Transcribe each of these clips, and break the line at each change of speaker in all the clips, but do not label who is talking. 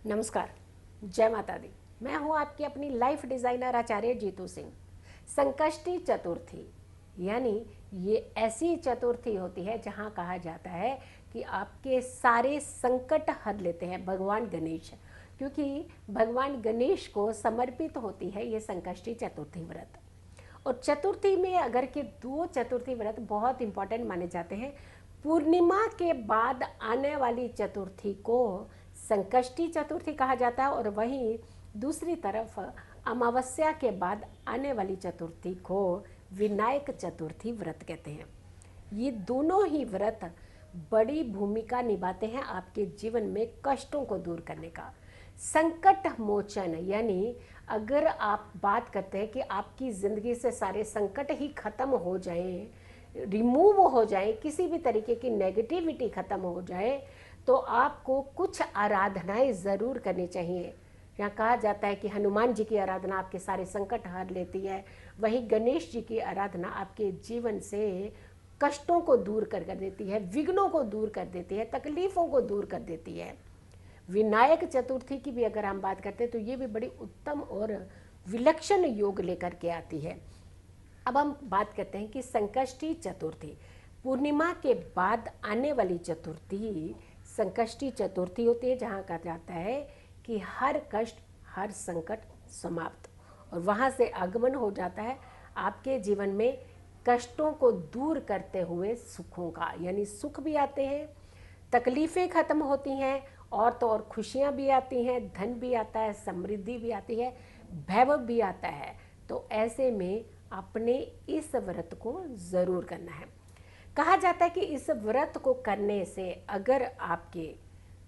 नमस्कार, जय माता दी। मैं हूँ आपकी अपनी लाइफ डिज़ाइनर आचार्य जीतू सिंह। संकष्टी चतुर्थी यानी ये ऐसी चतुर्थी होती है जहाँ कहा जाता है कि आपके सारे संकट हर लेते हैं भगवान गणेश, क्योंकि भगवान गणेश को समर्पित होती है ये संकष्टी चतुर्थी व्रत। और चतुर्थी में अगर के दो चतुर्थी व्रत बहुत इंपॉर्टेंट माने जाते हैं। पूर्णिमा के बाद आने वाली चतुर्थी को संकष्टी चतुर्थी कहा जाता है और वहीं दूसरी तरफ अमावस्या के बाद आने वाली चतुर्थी को विनायक चतुर्थी व्रत कहते हैं। ये दोनों ही व्रत बड़ी भूमिका निभाते हैं आपके जीवन में कष्टों को दूर करने का। संकट मोचन यानी अगर आप बात करते हैं कि आपकी ज़िंदगी से सारे संकट ही खत्म हो जाएं, रिमूव हो जाए, किसी भी तरीके की नेगेटिविटी खत्म हो जाए, तो आपको कुछ आराधनाएं ज़रूर करनी चाहिए। यहाँ कहा जाता है कि हनुमान जी की आराधना आपके सारे संकट हर लेती है, वहीं गणेश जी की आराधना आपके जीवन से कष्टों को दूर कर देती है, विघ्नों को दूर कर देती है, तकलीफ़ों को दूर कर देती है। विनायक चतुर्थी की भी अगर हम बात करते हैं तो ये भी बड़ी उत्तम और विलक्षण योग लेकर के आती है। अब हम बात करते हैं कि संकष्टी चतुर्थी, पूर्णिमा के बाद आने वाली चतुर्थी संकष्टी चतुर्थी होती है, जहाँ कहा जाता है कि हर कष्ट हर संकट समाप्त, और वहाँ से आगमन हो जाता है आपके जीवन में कष्टों को दूर करते हुए सुखों का, यानी सुख भी आते हैं, तकलीफ़ें ख़त्म होती हैं, और तो और खुशियाँ भी आती हैं, धन भी आता है, समृद्धि भी आती है, वैभव भी आता है। तो ऐसे में अपने इस व्रत को ज़रूर करना है। कहा जाता है कि इस व्रत को करने से अगर आपके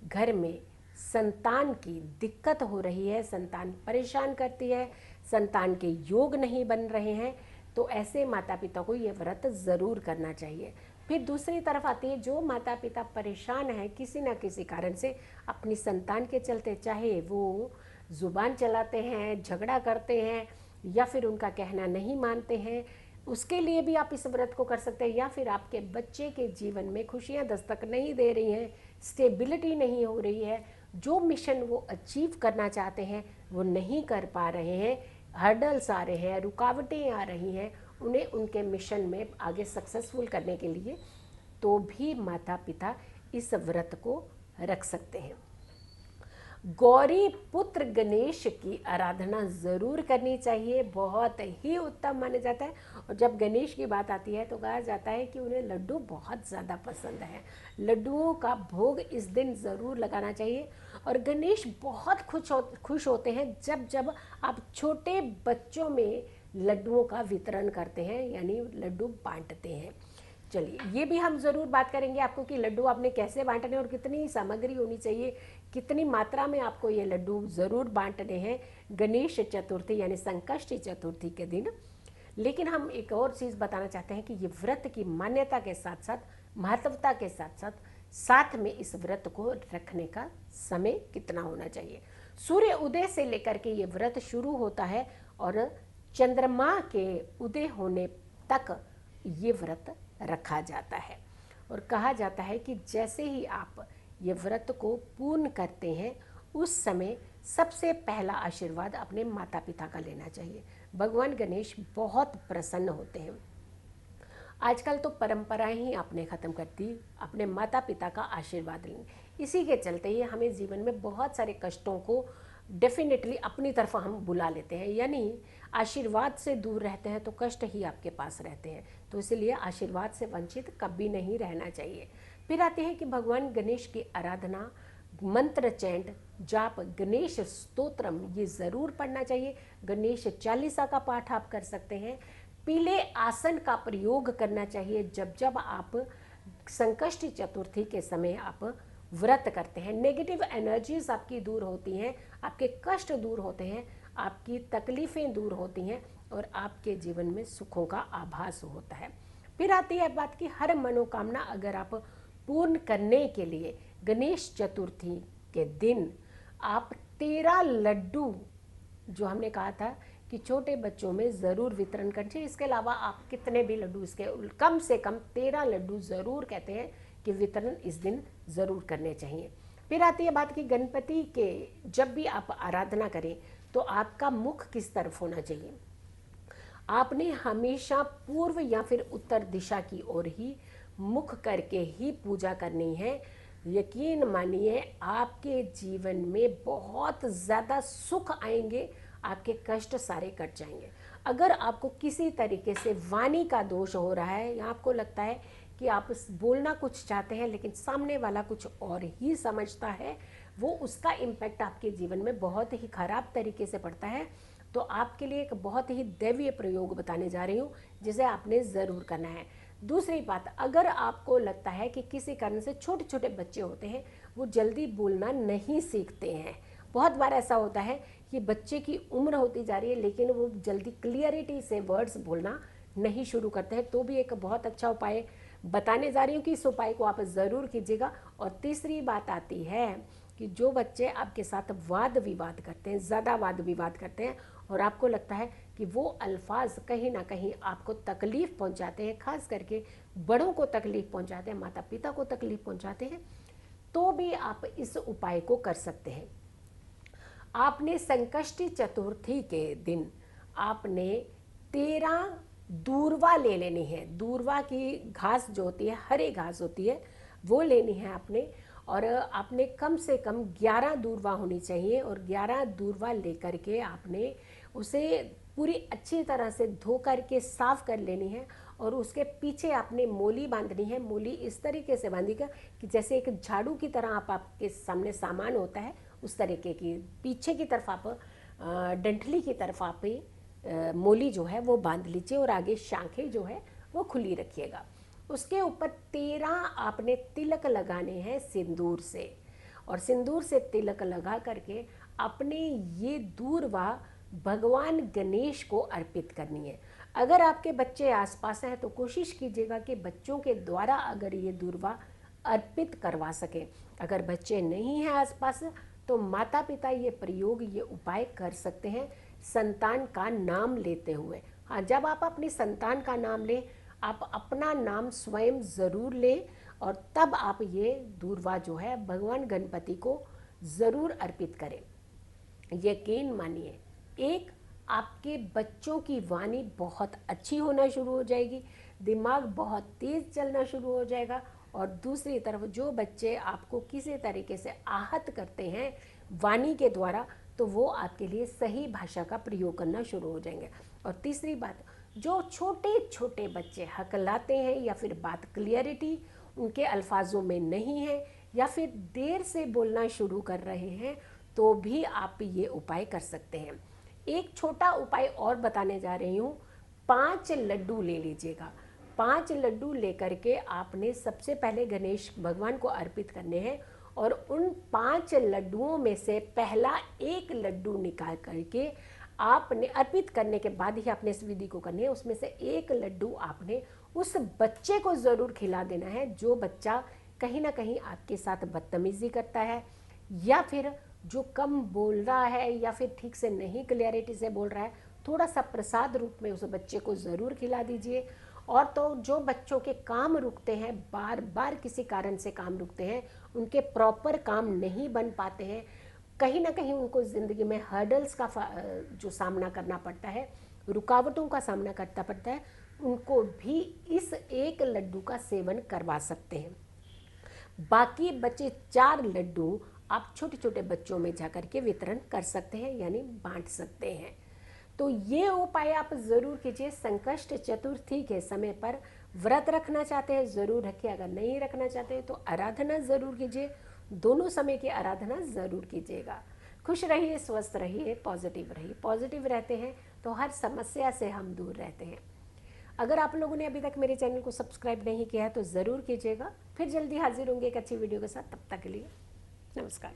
घर में संतान की दिक्कत हो रही है, संतान परेशान करती है, संतान के योग नहीं बन रहे हैं, तो ऐसे माता पिता को ये व्रत ज़रूर करना चाहिए। फिर दूसरी तरफ आती है जो माता पिता परेशान हैं किसी न किसी कारण से अपनी संतान के चलते, चाहे वो ज़ुबान चलाते हैं, झगड़ा करते हैं, या फिर उनका कहना नहीं मानते हैं, उसके लिए भी आप इस व्रत को कर सकते हैं। या फिर आपके बच्चे के जीवन में खुशियाँ दस्तक नहीं दे रही हैं, स्टेबिलिटी नहीं हो रही है, जो मिशन वो अचीव करना चाहते हैं वो नहीं कर पा रहे हैं, हर्डल्स आ रहे हैं, रुकावटें आ रही हैं उन्हें उनके मिशन में आगे सक्सेसफुल करने के लिए, तो भी माता पिता इस व्रत को रख सकते हैं। गौरी पुत्र गणेश की आराधना ज़रूर करनी चाहिए, बहुत ही उत्तम माना जाता है। और जब गणेश की बात आती है तो कहा जाता है कि उन्हें लड्डू बहुत ज़्यादा पसंद है, लड्डुओं का भोग इस दिन ज़रूर लगाना चाहिए। और गणेश बहुत खुश होते हैं जब जब आप छोटे बच्चों में लड्डुओं का वितरण करते हैं, यानी लड्डू बांटते हैं। चलिए, ये भी हम ज़रूर बात करेंगे आपको कि लड्डू आपने कैसे बांटने और कितनी सामग्री होनी चाहिए, कितनी मात्रा में आपको ये लड्डू ज़रूर बांटने हैं गणेश चतुर्थी यानी संकष्टी चतुर्थी के दिन। लेकिन हम एक और चीज़ बताना चाहते हैं कि ये व्रत की मान्यता के साथ साथ, महत्वता के साथ साथ, साथ में इस व्रत को रखने का समय कितना होना चाहिए। सूर्य उदय से लेकर के ये व्रत शुरू होता है और चंद्रमा के उदय होने तक ये व्रत रखा जाता है। और कहा जाता है कि जैसे ही आप ये व्रत को पूर्ण करते हैं उस समय सबसे पहला आशीर्वाद अपने माता पिता का लेना चाहिए। भगवान गणेश बहुत प्रसन्न होते हैं। आजकल तो परंपराएं ही आपने ख़त्म कर दी, अपने माता पिता का आशीर्वाद लेंगे। इसी के चलते ही हमें जीवन में बहुत सारे कष्टों को डेफिनेटली अपनी तरफ हम बुला लेते हैं, यानी आशीर्वाद से दूर रहते हैं तो कष्ट ही आपके पास रहते हैं। तो इसलिए आशीर्वाद से वंचित कभी नहीं रहना चाहिए। फिर आते हैं कि भगवान गणेश की आराधना, मंत्र चैंट, जाप, गणेश स्तोत्रम ये ज़रूर पढ़ना चाहिए। गणेश चालीसा का पाठ आप कर सकते हैं। पीले आसन का प्रयोग करना चाहिए जब जब आप संकष्टी चतुर्थी के समय आप व्रत करते हैं। नेगेटिव एनर्जीज आपकी दूर होती हैं, आपके कष्ट दूर होते हैं, आपकी तकलीफ़ें दूर होती हैं और आपके जीवन में सुखों का आभास होता है। फिर आती है बात कि हर मनोकामना अगर आप पूर्ण करने के लिए गणेश चतुर्थी के दिन आप 13 लड्डू, जो हमने कहा था कि छोटे बच्चों में ज़रूर वितरण करना चाहिए। इसके अलावा आप कितने भी लड्डू, इसके कम से कम 13 लड्डू ज़रूर कहते हैं कि वितरण इस दिन ज़रूर करने चाहिए। फिर आती है बात कि गणपति के जब भी आप आराधना करें तो आपका मुख किस तरफ होना चाहिए। आपने हमेशा पूर्व या फिर उत्तर दिशा की ओर ही मुख करके ही पूजा करनी है। यकीन मानिए आपके जीवन में बहुत ज़्यादा सुख आएंगे, आपके कष्ट सारे कट जाएंगे। अगर आपको किसी तरीके से वाणी का दोष हो रहा है या आपको लगता है कि आप बोलना कुछ चाहते हैं लेकिन सामने वाला कुछ और ही समझता है, वो उसका इम्पैक्ट आपके जीवन में बहुत ही खराब तरीके से पड़ता है। तो आपके लिए एक बहुत ही दैवीय प्रयोग बताने जा रही हूँ जिसे आपने ज़रूर करना है। दूसरी बात, अगर आपको लगता है कि किसी कारण से छोटे छोटे बच्चे होते हैं वो जल्दी बोलना नहीं सीखते हैं, बहुत बार ऐसा होता है कि बच्चे की उम्र होती जा रही है लेकिन वो जल्दी क्लियरिटी से वर्ड्स बोलना नहीं शुरू करते हैं, तो भी एक बहुत अच्छा उपाय बताने जा रही हूँ कि इस उपाय को आप ज़रूर कीजिएगा। और तीसरी बात आती है कि जो बच्चे आपके साथ वाद विवाद करते हैं, ज़्यादा वाद विवाद करते हैं और आपको लगता है कि वो अल्फाज कहीं ना कहीं आपको तकलीफ़ पहुंचाते हैं, खास करके बड़ों को तकलीफ़ पहुंचाते हैं, माता पिता को तकलीफ़ पहुंचाते हैं, तो भी आप इस उपाय को कर सकते हैं। आपने संकष्टी चतुर्थी के दिन आपने 13 दूर्वा ले लेनी है। दूर्वा की घास जो होती है, हरी घास होती है, वो लेनी है आपने। और आपने कम से कम 11 दूर्वा होनी चाहिए और 11 दूर्वा लेकर के आपने उसे पूरी अच्छी तरह से धो करके साफ कर लेनी है। और उसके पीछे आपने मोली बांधनी है। मोली इस तरीके से बांधिएगा कि जैसे एक झाड़ू की तरह आपके सामने सामान होता है उस तरीके की, पीछे की तरफ आप डंठली की तरफ आप मोली जो है वो बांध लीजिए और आगे शाखें जो है वो खुली रखिएगा। उसके ऊपर 13 आपने तिलक लगाने हैं सिंदूर से, और सिंदूर से तिलक लगा करके अपने ये दूर्वा भगवान गणेश को अर्पित करनी है। अगर आपके बच्चे आसपास हैं तो कोशिश कीजिएगा कि बच्चों के द्वारा अगर ये दूर्वा अर्पित करवा सके। अगर बच्चे नहीं हैं आसपास तो माता पिता ये प्रयोग, ये उपाय कर सकते हैं संतान का नाम लेते हुए। हाँ, जब आप अपनी संतान का नाम लें, आप अपना नाम स्वयं ज़रूर लें और तब आप ये दूर्वा जो है भगवान गणपति को ज़रूर अर्पित करें। यकीन मानिए, एक आपके बच्चों की वाणी बहुत अच्छी होना शुरू हो जाएगी, दिमाग बहुत तेज़ चलना शुरू हो जाएगा, और दूसरी तरफ जो बच्चे आपको किसी तरीके से आहत करते हैं वाणी के द्वारा, तो वो आपके लिए सही भाषा का प्रयोग करना शुरू हो जाएंगे। और तीसरी बात, जो छोटे छोटे बच्चे हकलाते हैं या फिर बात क्लियरिटी उनके अल्फाजों में नहीं है या फिर देर से बोलना शुरू कर रहे हैं, तो भी आप ये उपाय कर सकते हैं। एक छोटा उपाय और बताने जा रही हूँ। 5 लड्डू ले लीजिएगा। 5 लड्डू लेकर के आपने सबसे पहले गणेश भगवान को अर्पित करने हैं और उन 5 लड्डुओं में से पहला एक लड्डू निकाल करके आपने अर्पित करने के बाद ही आपने इस विधि को करनी है। उसमें से एक लड्डू आपने उस बच्चे को ज़रूर खिला देना है जो बच्चा कहीं ना कहीं आपके साथ बदतमीजी करता है या फिर जो कम बोल रहा है या फिर ठीक से नहीं क्लियरिटी से बोल रहा है। थोड़ा सा प्रसाद रूप में उस बच्चे को ज़रूर खिला दीजिए। और तो जो बच्चों के काम रुकते हैं, बार बार किसी कारण से काम रुकते हैं, उनके प्रॉपर काम नहीं बन पाते हैं, कहीं ना कहीं उनको ज़िंदगी में हर्डल्स का जो सामना करना पड़ता है, रुकावटों का सामना करना पड़ता है, उनको भी इस एक लड्डू का सेवन करवा सकते हैं। बाकी बचे 4 लड्डू आप छोटे छोटे बच्चों में जाकर के वितरण कर सकते हैं, यानी बांट सकते हैं। तो ये उपाय आप ज़रूर कीजिए। संकष्ट चतुर्थी के समय पर व्रत रखना चाहते हैं ज़रूर रखिए, अगर नहीं रखना चाहते हैं तो आराधना ज़रूर कीजिए। दोनों समय की आराधना ज़रूर कीजिएगा। खुश रहिए, स्वस्थ रहिए, पॉजिटिव रहिए। पॉजिटिव रहते हैं तो हर समस्या से हम दूर रहते हैं। अगर आप लोगों ने अभी तक मेरे चैनल को सब्सक्राइब नहीं किया है तो ज़रूर कीजिएगा। फिर जल्दी हाजिर होंगे एक अच्छी वीडियो के साथ। तब तक के लिए नमस्कार।